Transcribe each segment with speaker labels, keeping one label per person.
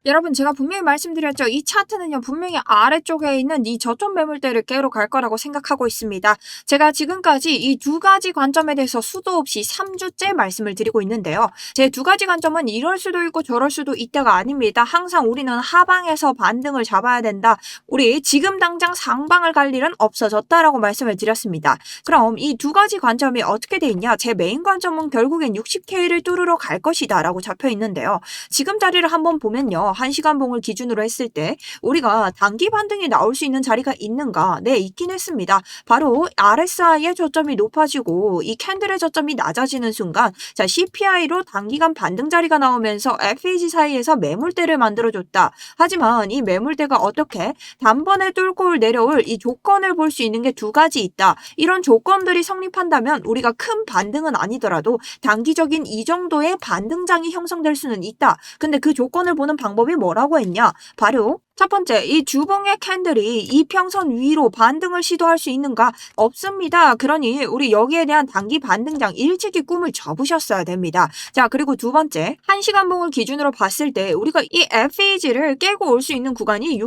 Speaker 1: 여러분 제가 분명히 말씀드렸죠. 이 차트는요. 분명히 아래쪽에 있는 이 저점 매물대를 깨러 갈 거라고 생각하고 있습니다. 제가 지금까지 이 두 가지 관점에 대해서 수도 없이 3주째 말씀을 드리고 있는데요. 제 두 가지 관점은 이럴 수도 있고 저럴 수도 있다가 아닙니다. 항상 우리는 하방에서 반등을 잡아야 된다. 우리 지금 당장 상방을 갈 일은 없어졌다라고 말씀을 드렸습니다. 그럼 이 두 가지 관점이 어떻게 돼 있냐? 제 메인 관점은 결국엔 60K를 뚫으러 갈 것이다 라고 잡혀 있는데요. 지금 자리를 한번 보면요. 1시간 봉을 기준으로 했을 때 우리가 단기 반등이 나올 수 있는 자리가 있는가? 네, 있긴 했습니다. 바로 RSI의 저점이 높아지고 이 캔들의 저점이 낮아지는 순간 자, CPI로 단기간 반등 자리가 나오면서 FEG 사이에서 매물대를 만들어줬다. 하지만 이 매물대가 어떻게 단번에 뚫고 내려올 이 조건을 볼 수 있는 게 두 가지 있다. 이런 조건들이 성립한다면 우리가 큰 반등은 아니더라도 단기적인 이 정도의 반등장이 형성될 수는 있다. 근데 그 조건을 보는 방법이 뭐라고 했냐? 바로 첫 번째, 이 주봉의 캔들이 이평선 위로 반등을 시도할 수 있는가? 없습니다. 그러니 우리 여기에 대한 단기 반등장 일찍이 꿈을 접으셨어야 됩니다. 자, 그리고 두 번째, 1시간 봉을 기준으로 봤을 때 우리가 이 FEG를 깨고 올 수 있는 구간이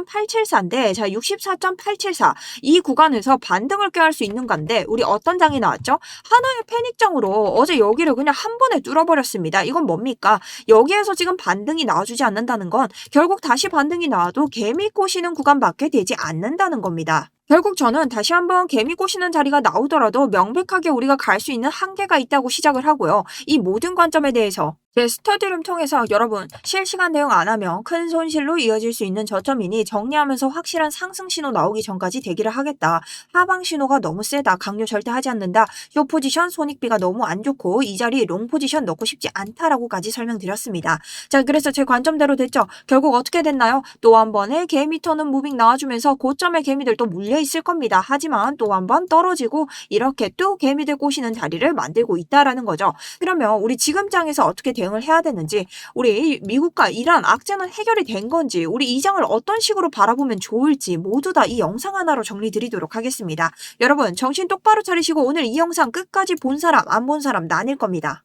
Speaker 1: 64.874인데 자, 64.874 이 구간에서 반등을 꾀할 수 있는 건데 우리 어떤 장이 나왔죠? 하나의 패닉장으로 어제 여기를 그냥 한 번에 뚫어버렸습니다. 이건 뭡니까? 여기에서 지금 반등이 나와주지 않는다는 건 결국 다시 반등이 나와도 개미 꼬시는 구간밖에 되지 않는다는 겁니다. 결국 저는 다시 한번 개미 꼬시는 자리가 나오더라도 명백하게 우리가 갈 수 있는 한계가 있다고 시작을 하고요. 이 모든 관점에 대해서 제 스터디룸 통해서 여러분 실시간 대응 안 하면 큰 손실로 이어질 수 있는 저점이니 정리하면서 확실한 상승 신호 나오기 전까지 대기를 하겠다. 하방 신호가 너무 세다. 강요 절대 하지 않는다. 쇼 포지션 손익비가 너무 안 좋고 이 자리 롱 포지션 넣고 싶지 않다라고까지 설명드렸습니다. 자, 그래서 제 관점대로 됐죠. 결국 어떻게 됐나요? 또 한 번의 개미 터는 무빙 나와주면서 고점의 개미들 또 물려 있을 겁니다. 하지만 또 한 번 떨어지고 이렇게 또 개미들 꼬시는 자리를 만들고 있다라는 거죠. 그러면 우리 지금 장에서 어떻게 대응을 해야 되는지, 우리 미국과 이란 악재는 해결이 된 건지, 우리 이 장을 어떤 식으로 바라보면 좋을지 모두 다 이 영상 하나로 정리드리도록 하겠습니다. 여러분 정신 똑바로 차리시고 오늘 이 영상 끝까지 본 사람 안 본 사람 나뉠 겁니다.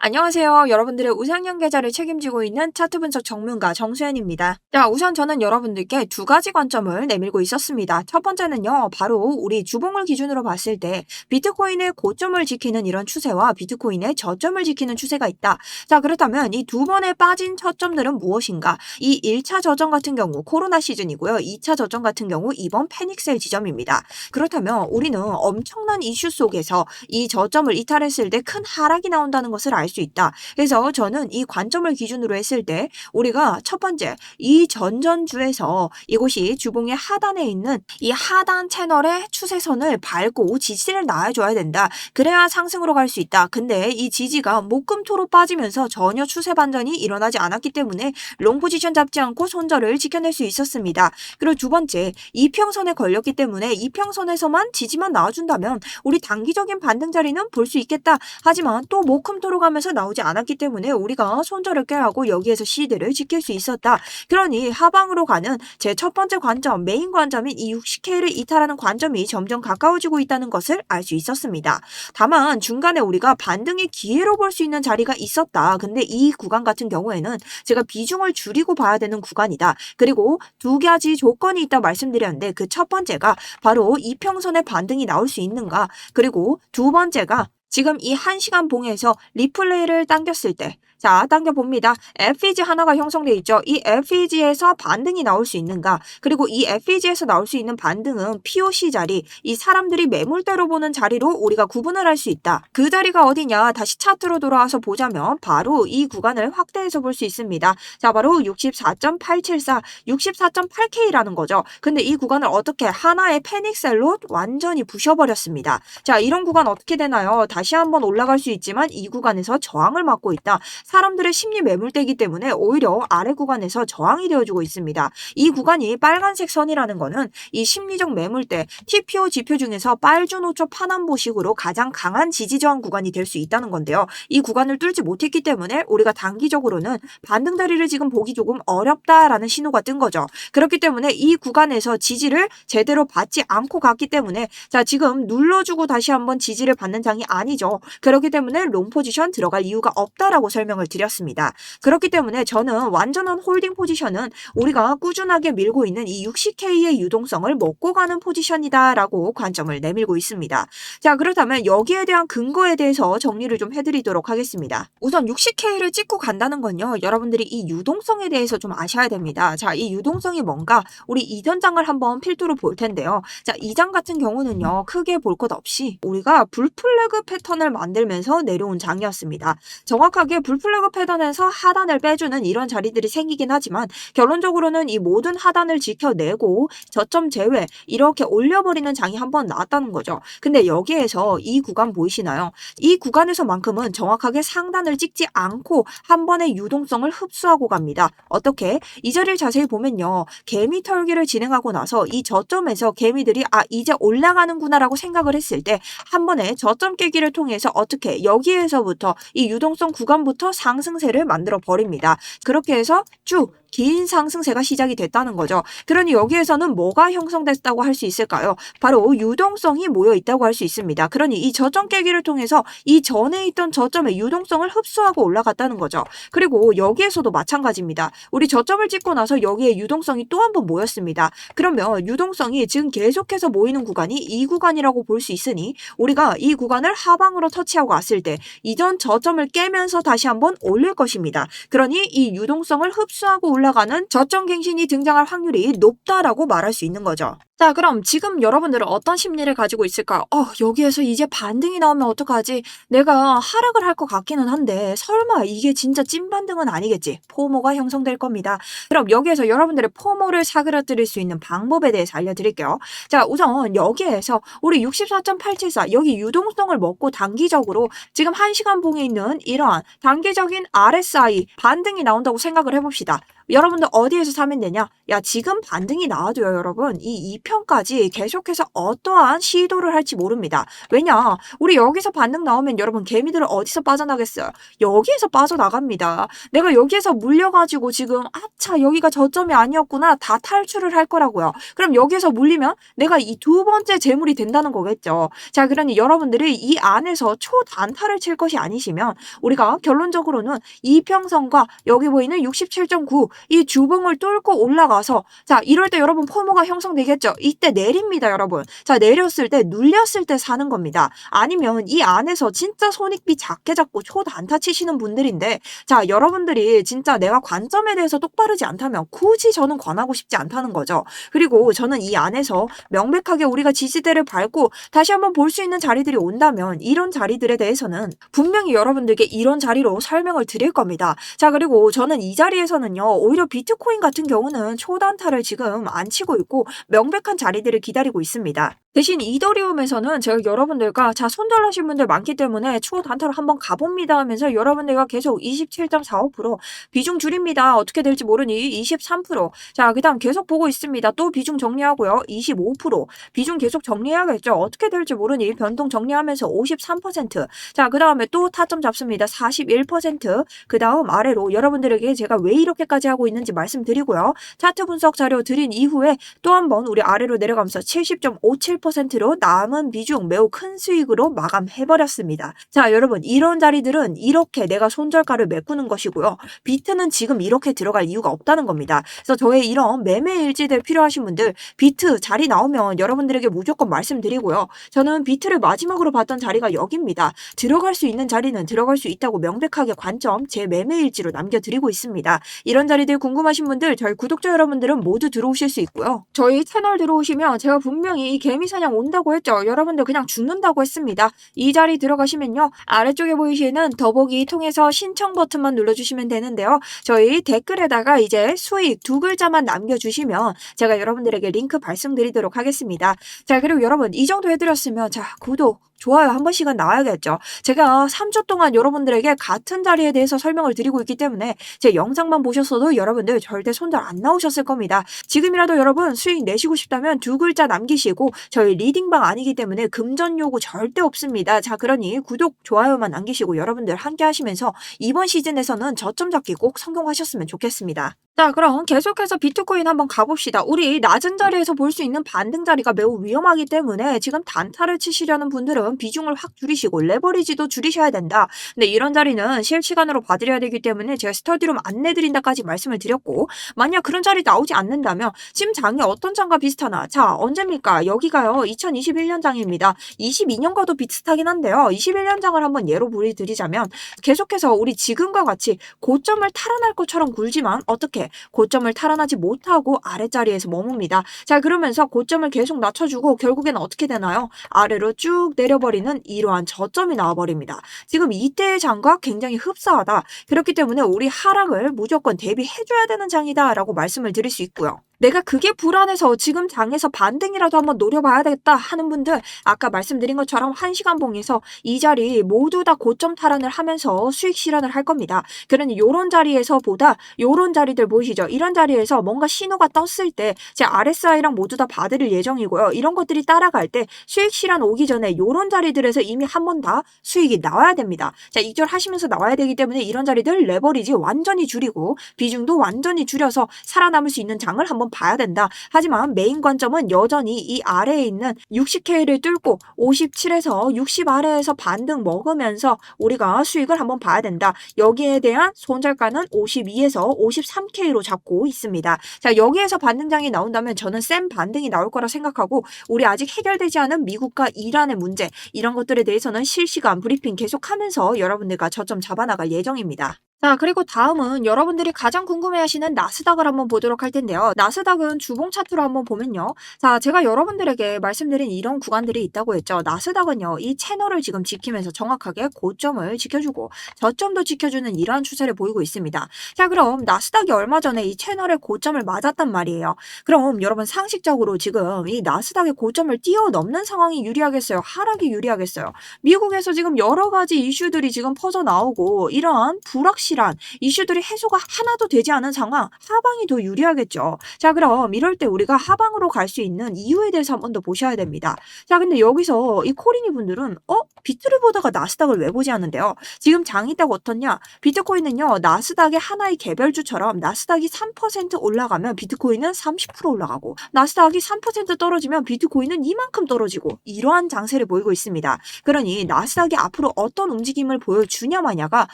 Speaker 1: 안녕하세요. 여러분들의 우상향 계좌를 책임지고 있는 차트 분석 전문가 정수연입니다. 자, 우선 저는 여러분들께 두 가지 관점을 내밀고 있었습니다. 첫 번째는요, 바로 우리 주봉을 기준으로 봤을 때 비트코인의 고점을 지키는 이런 추세와 비트코인의 저점을 지키는 추세가 있다. 자, 그렇다면 이 두 번에 빠진 저점들은 무엇인가? 이 1차 저점 같은 경우 코로나 시즌이고요. 2차 저점 같은 경우 이번 패닉셀 지점입니다. 그렇다면 우리는 엄청난 이슈 속에서 이 저점을 이탈했을 때 큰 하락이 나온다는 것을 알 수 있다. 그래서 저는 이 관점을 기준으로 했을 때 우리가 첫 번째 이 전전주에서 이곳이 주봉의 하단에 있는 이 하단 채널의 추세선을 밟고 지지를 놔줘야 된다. 그래야 상승으로 갈 수 있다. 근데 이 지지가 목금토로 빠지면서 전혀 추세 반전이 일어나지 않았기 때문에 롱 포지션 잡지 않고 손절을 지켜낼 수 있었습니다. 그리고 두 번째 이평선에 걸렸기 때문에 이평선에서만 지지만 나와준다면 우리 단기적인 반등 자리는 볼 수 있겠다. 하지만 또 목금토로 가면서 나오지 않았기 때문에 우리가 손절을 꾀하고 여기에서 시드를 지킬 수 있었다. 그러니 하방으로 가는 제 첫 번째 관점, 메인 관점인 이 60K를 이탈하는 관점이 점점 가까워지고 있다는 것을 알 수 있었습니다. 다만 중간에 우리가 반등의 기회로 볼 수 있는 자리가 있었다. 근데 이 구간 같은 경우에는 제가 비중을 줄이고 봐야 되는 구간이다. 그리고 두 가지 조건이 있다 말씀드렸는데 그 첫 번째가 바로 이평선의 반등이 나올 수 있는가, 그리고 두 번째가 지금 이 1시간 봉에서 리플레이를 당겼을 때, 자, 당겨봅니다. FEG 하나가 형성되어 있죠. 이 FEG에서 반등이 나올 수 있는가, 그리고 이 FEG에서 나올 수 있는 반등은 POC 자리, 이 사람들이 매물대로 보는 자리로 우리가 구분을 할 수 있다. 그 자리가 어디냐, 다시 차트로 돌아와서 보자면 바로 이 구간을 확대해서 볼 수 있습니다. 자, 바로 64.874, 64.8K라는 거죠. 근데 이 구간을 어떻게 하나의 패닉셀로 완전히 부셔버렸습니다. 자, 이런 구간 어떻게 되나요? 다시 한번 올라갈 수 있지만 이 구간에서 저항을 맞고 있다. 사람들의 심리 매물대이기 때문에 오히려 아래 구간에서 저항이 되어주고 있습니다. 이 구간이 빨간색 선이라는 거는 이 심리적 매물대 TPO 지표 중에서 빨주노초 파남보식으로 가장 강한 지지 저항 구간이 될 수 있다는 건데요. 이 구간을 뚫지 못했기 때문에 우리가 단기적으로는 반등 다리를 지금 보기 조금 어렵다라는 신호가 뜬 거죠. 그렇기 때문에 이 구간에서 지지를 제대로 받지 않고 갔기 때문에 자, 지금 눌러주고 다시 한번 지지를 받는 장이 아니죠. 그렇기 때문에 롱 포지션 들어갈 이유가 없다라고 설명을 드렸습니다. 그렇기 때문에 저는 완전한 홀딩 포지션은 우리가 꾸준하게 밀고 있는 이 60K의 유동성을 먹고 가는 포지션이다라고 관점을 내밀고 있습니다. 자, 그렇다면 여기에 대한 근거에 대해서 정리를 좀 해드리도록 하겠습니다. 우선 60K를 찍고 간다는 건요, 여러분들이 이 유동성에 대해서 좀 아셔야 됩니다. 자, 이 유동성이 뭔가 우리 이전 장을 한번 필두로 볼 텐데요. 자, 이 장 같은 경우는요, 크게 볼 것 없이 우리가 불플래그 패턴을 만들면서 내려온 장이었습니다. 정확하게 불플래그 패턴에서 하단을 빼주는 이런 자리들이 생기긴 하지만 결론적으로는 이 모든 하단을 지켜내고 저점 제외 이렇게 올려버리는 장이 한번 나왔다는 거죠. 근데 여기에서 이 구간 보이시나요? 이 구간에서만큼은 정확하게 상단을 찍지 않고 한 번의 유동성을 흡수하고 갑니다. 어떻게? 이 자리를 자세히 보면요, 개미 털기를 진행하고 나서 이 저점에서 개미들이 이제 올라가는구나라고 생각을 했을 때 한 번에 저점 깨기를 통해서 어떻게 여기에서부터 이 유동성 구간부터 상승세를 만들어 버립니다. 그렇게 해서 쭉 긴 상승세가 시작이 됐다는 거죠. 그러니 여기에서는 뭐가 형성됐다고 할 수 있을까요? 바로 유동성이 모여 있다고 할 수 있습니다. 그러니 이 저점 깨기를 통해서 이 전에 있던 저점의 유동성을 흡수하고 올라갔다는 거죠. 그리고 여기에서도 마찬가지입니다. 우리 저점을 찍고 나서 여기에 유동성이 또 한 번 모였습니다. 그러면 유동성이 지금 계속해서 모이는 구간이 이 구간이라고 볼 수 있으니 우리가 이 구간을 하방으로 터치하고 왔을 때 이전 저점을 깨면서 다시 한번 올릴 것입니다. 그러니 이 유동성을 흡수하고 올라가는 저점 갱신이 등장할 확률이 높다라고 말할 수 있는 거죠. 자, 그럼 지금 여러분들은 어떤 심리를 가지고 있을까요? 여기에서 이제 반등이 나오면 어떡하지? 내가 하락을 할 것 같기는 한데 설마 이게 진짜 찐 반등은 아니겠지? 포모가 형성될 겁니다. 그럼 여기에서 여러분들의 포모를 사그라뜨릴 수 있는 방법에 대해서 알려드릴게요. 자, 우선 여기에서 우리 64.874 여기 유동성을 먹고 단기적으로 지금 1시간 봉에 있는 이러한 단기적인 RSI 반등이 나온다고 생각을 해봅시다. 여러분들 어디에서 사면 되냐? 야, 지금 반등이 나와도요, 여러분. 이 2편까지 계속해서 어떠한 시도를 할지 모릅니다. 왜냐? 우리 여기서 반등 나오면 여러분 개미들은 어디서 빠져나겠어요? 여기에서 빠져나갑니다. 내가 여기에서 물려가지고 지금 아차 여기가 저점이 아니었구나 다 탈출을 할 거라고요. 그럼 여기에서 물리면 내가 이 두 번째 재물이 된다는 거겠죠. 자, 그러니 여러분들이 이 안에서 초단타를 칠 것이 아니시면 우리가 결론적으로는 이평선과 여기 보이는 67.9 이 주봉을 뚫고 올라가서 자, 이럴 때 여러분 포모가 형성되겠죠. 이때 내립니다, 여러분. 자, 내렸을 때 눌렸을 때 사는 겁니다. 아니면 이 안에서 진짜 손익비 작게 잡고 초단타 치시는 분들인데 자, 여러분들이 진짜 내가 관점에 대해서 똑바르지 않다면 굳이 저는 권하고 싶지 않다는 거죠. 그리고 저는 이 안에서 명백하게 우리가 지지대를 밟고 다시 한번 볼 수 있는 자리들이 온다면 이런 자리들에 대해서는 분명히 여러분들께 이런 자리로 설명을 드릴 겁니다. 자, 그리고 저는 이 자리에서는요, 오히려 비트코인 같은 경우는 초단타를 지금 안 치고 있고 명백한 자리들을 기다리고 있습니다. 대신 이더리움에서는 제가 여러분들과 자, 손절하신 분들 많기 때문에 초단타로 한번 가봅니다 하면서 여러분들과 계속 27.45% 비중 줄입니다. 어떻게 될지 모르니 23%. 자, 그 다음 계속 보고 있습니다. 또 비중 정리하고요. 25%. 비중 계속 정리해야겠죠. 어떻게 될지 모르니 변동 정리하면서 53%. 자, 그 다음에 또 타점 잡습니다. 41%. 그 다음 아래로 여러분들에게 제가 왜 이렇게까지 하고 있는지 말씀드리고요. 차트 분석 자료 드린 이후에 또 한 번 우리 아래로 내려가면서 70.57%로 남은 비중 매우 큰 수익으로 마감해버렸습니다. 자, 여러분 이런 자리들은 이렇게 내가 손절가를 메꾸는 것이고요. 비트는 지금 이렇게 들어갈 이유가 없다는 겁니다. 그래서 저의 이런 매매 일지들 필요하신 분들 비트 자리 나오면 여러분들에게 무조건 말씀드리고요. 저는 비트를 마지막으로 봤던 자리가 여기입니다. 들어갈 수 있는 자리는 들어갈 수 있다고 명백하게 관점 제 매매 일지로 남겨드리고 있습니다. 이런 자리들 궁금하신 분들 저희 구독자 여러분들은 모두 들어오실 수 있고요. 저희 채널 들어오시면 제가 분명히 이 개미사냥 온다고 했죠. 여러분들 그냥 죽는다고 했습니다. 이 자리 들어가시면요. 아래쪽에 보이시는 더보기 통해서 신청 버튼만 눌러주시면 되는데요. 저희 댓글에다가 이제 수익 두 글자만 남겨주시면 제가 여러분들에게 링크 발송드리도록 하겠습니다. 자, 그리고 여러분 이 정도 해드렸으면 자, 구독, 좋아요. 한 번씩은 나와야겠죠. 제가 3주 동안 여러분들에게 같은 자리에 대해서 설명을 드리고 있기 때문에 제 영상만 보셨어도 여러분들 절대 손절 안 나오셨을 겁니다. 지금이라도 여러분 수익 내시고 싶다면 두 글자 남기시고 저희 리딩방 아니기 때문에 금전 요구 절대 없습니다. 자, 그러니 구독, 좋아요만 남기시고 여러분들 함께 하시면서 이번 시즌에서는 저점 잡기 꼭 성공하셨으면 좋겠습니다. 자, 그럼 계속해서 비트코인 한번 가봅시다. 우리 낮은 자리에서 볼 수 있는 반등 자리가 매우 위험하기 때문에 지금 단타를 치시려는 분들은 비중을 확 줄이시고 레버리지도 줄이셔야 된다. 근데 이런 자리는 실시간으로 봐드려야 되기 때문에 제가 스터디룸 안내드린다까지 말씀을 드렸고, 만약 그런 자리 나오지 않는다면 지금 장이 어떤 장과 비슷하나? 자, 언제입니까? 여기가요 2021년 장입니다. 22년과도 비슷하긴 한데요. 21년 장을 한번 예로 보여드리자면 계속해서 우리 지금과 같이 고점을 탈환할 것처럼 굴지만 어떻게 고점을 탈환하지 못하고 아랫자리에서 머뭅니다. 자, 그러면서 고점을 계속 낮춰주고 결국에는 어떻게 되나요? 아래로 쭉 내려버리는 이러한 저점이 나와버립니다. 지금 이때의 장과 굉장히 흡사하다. 그렇기 때문에 우리 하락을 무조건 대비해줘야 되는 장이다 라고 말씀을 드릴 수 있고요. 내가 그게 불안해서 지금 장에서 반등이라도 한번 노려봐야겠다 하는 분들, 아까 말씀드린 것처럼 1시간 봉에서 이 자리 모두 다 고점 탈환을 하면서 수익 실현을 할 겁니다. 그러니 요런 자리에서 보다 요런 자리들 보이시죠? 이런 자리에서 뭔가 신호가 떴을 때 제 RSI랑 모두 다 봐드릴 예정이고요. 이런 것들이 따라갈 때 수익 실현 오기 전에 요런 자리들에서 이미 한 번 다 수익이 나와야 됩니다. 자, 익절하시면서 나와야 되기 때문에 이런 자리들 레버리지 완전히 줄이고 비중도 완전히 줄여서 살아남을 수 있는 장을 한번 봐야 된다. 하지만 메인 관점은 여전히 이 아래에 있는 60K를 뚫고 57에서 60 아래에서 반등 먹으면서 우리가 수익을 한번 봐야 된다. 여기에 대한 손절가는 52에서 53K로 잡고 있습니다. 자, 여기에서 반등장이 나온다면 저는 센 반등이 나올 거라 생각하고, 우리 아직 해결되지 않은 미국과 이란의 문제, 이런 것들에 대해서는 실시간 브리핑 계속하면서 여러분들과 저점 잡아나갈 예정입니다. 자, 그리고 다음은 여러분들이 가장 궁금해하시는 나스닥을 한번 보도록 할 텐데요. 나스닥은 주봉 차트로 한번 보면요. 자, 제가 여러분들에게 말씀드린 이런 구간들이 있다고 했죠. 나스닥은요, 이 채널을 지금 지키면서 정확하게 고점을 지켜주고 저점도 지켜주는 이러한 추세를 보이고 있습니다. 자, 그럼 나스닥이 얼마 전에 이 채널의 고점을 맞았단 말이에요. 그럼 여러분 상식적으로 지금 이 나스닥의 고점을 뛰어넘는 상황이 유리하겠어요? 하락이 유리하겠어요? 미국에서 지금 여러 가지 이슈들이 지금 퍼져 나오고 이러한 불확실한 이슈들이 해소가 하나도 되지 않은 상황, 하방이 더 유리하겠죠. 자, 그럼 이럴 때 우리가 하방으로 갈 수 있는 이유에 대해서 한 번 더 보셔야 됩니다. 자, 근데 여기서 이 코리니 분들은 비트를 보다가 나스닥을 왜 보지 않는데요? 지금 장이 딱 어떻냐? 비트코인은요, 나스닥의 하나의 개별주처럼 나스닥이 3% 올라가면 비트코인은 30% 올라가고, 나스닥이 3% 떨어지면 비트코인은 이만큼 떨어지고, 이러한 장세를 보이고 있습니다. 그러니 나스닥이 앞으로 어떤 움직임을 보여주냐 마냐가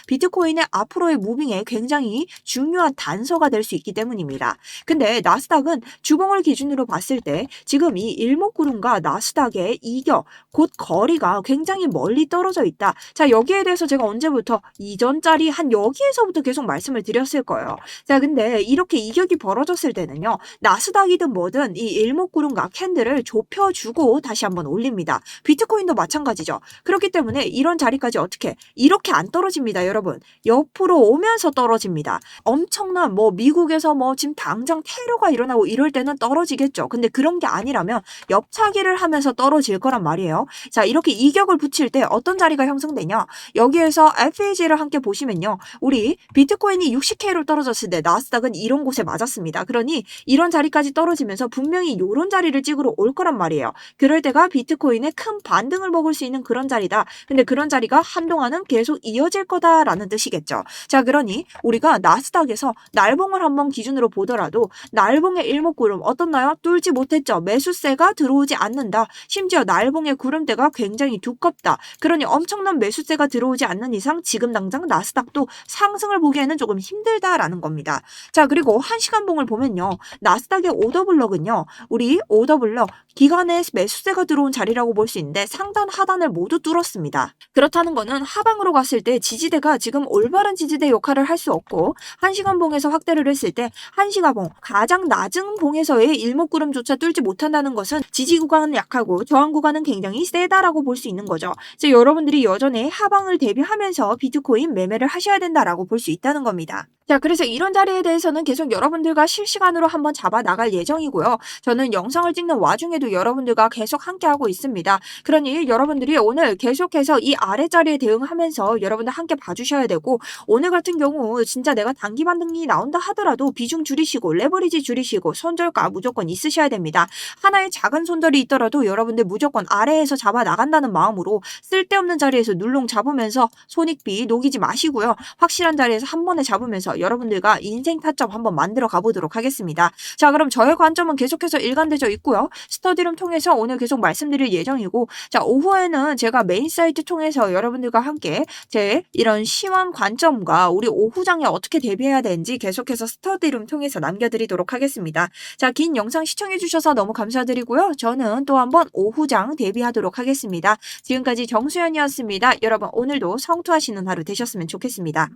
Speaker 1: 비트코인의 앞으로의 무빙에 굉장히 중요한 단서가 될 수 있기 때문입니다. 근데 나스닥은 주봉을 기준으로 봤을 때 지금 이 일목구름과 나스닥의 이격, 곧 거리가 굉장히 멀리 떨어져 있다. 자, 여기에 대해서 제가 언제부터 이전 자리 한 여기에서부터 계속 말씀을 드렸을 거예요. 자, 근데 이렇게 이격이 벌어졌을 때는요, 나스닥이든 뭐든 이 일목구름과 캔들을 좁혀주고 다시 한번 올립니다. 비트코인도 마찬가지죠. 그렇기 때문에 이런 자리까지 어떻게 이렇게 안 떨어집니다, 여러분. 옆으로 오면서 떨어집니다. 엄청난 미국에서 지금 당장 테러가 일어나고 이럴 때는 떨어지겠죠. 근데 그런 게 아니라면 옆차기를 하면서 떨어질 거란 말이에요. 자, 이렇게 이격을 붙일 때 어떤 자리가 형성되냐? 여기에서 FAG를 함께 보시면요. 우리 비트코인이 60K로 떨어졌을 때 나스닥은 이런 곳에 맞았습니다. 그러니 이런 자리까지 떨어지면서 분명히 이런 자리를 찍으러 올 거란 말이에요. 그럴 때가 비트코인의 큰 반등을 먹을 수 있는 그런 자리다. 근데 그런 자리가 한동안은 계속 이어질 거다라는 뜻이겠죠. 자, 그러니 우리가 나스닥에서 날봉을 한번 기준으로 보더라도 날봉의 일목구름 어떻나요? 뚫지 못했죠. 매수세가 들어오지 않는다. 심지어 날봉의 구름대가 굉장히 두껍다. 그러니 엄청난 매수세가 들어오지 않는 이상 지금 당장 나스닥도 상승을 보기에는 조금 힘들다라는 겁니다. 자, 그리고 1시간 봉을 보면요. 나스닥의 오더블럭은요. 우리 오더블럭 기간에 매수세가 들어온 자리라고 볼 수 있는데 상단 하단을 모두 뚫었습니다. 그렇다는 거는 하방으로 갔을 때 지지대가 지금 올바른 지지대 역할을 할 수 없고 1시간 봉에서 확대를 했을 때 1시간 봉 가장 낮은 봉에서의 일목구름조차 뚫지 못한다는 것은 지지 구간은 약하고 저항 구간은 굉장히 세다라고 볼 수 있는 거죠. 그래서 여러분들이 여전히 하방을 대비하면서 비트코인 매매를 하셔야 된다라고 볼 수 있다는 겁니다. 자, 그래서 이런 자리에 대해서는 계속 여러분들과 실시간으로 한번 잡아 나갈 예정이고요. 저는 영상을 찍는 와중에도 여러분들과 계속 함께하고 있습니다. 그러니 여러분들이 오늘 계속해서 이 아래자리에 대응하면서 여러분들 함께 봐주셔야 되고, 오늘 같은 경우 진짜 내가 단기 반등이 나온다 하더라도 비중 줄이시고 레버리지 줄이시고 손절가 무조건 있으셔야 됩니다. 하나의 작은 손절이 있더라도 여러분들 무조건 아래에서 잡아 나간다는 마음으로 쓸데없는 자리에서 눌렁 잡으면서 손익비 녹이지 마시고요. 확실한 자리에서 한 번에 잡으면서 여러분들과 인생 타점 한번 만들어 가보도록 하겠습니다. 자, 그럼 저의 관점은 계속해서 일관되져 있고요. 스터디룸 통해서 오늘 계속 말씀드릴 예정이고, 자, 오후에는 제가 메인 사이트 통해서 여러분들과 함께 제 이런 시황 관점과 우리 오후장에 어떻게 대비해야 되는지 계속해서 스터디룸 통해서 남겨드리도록 하겠습니다. 자, 긴 영상 시청해주셔서 너무 감사드리고요. 저는 또 한번 오후장 대비하도록 하겠습니다. 지금까지 정수연이었습니다. 여러분 오늘도 성투하시는 하루 되셨으면 좋겠습니다.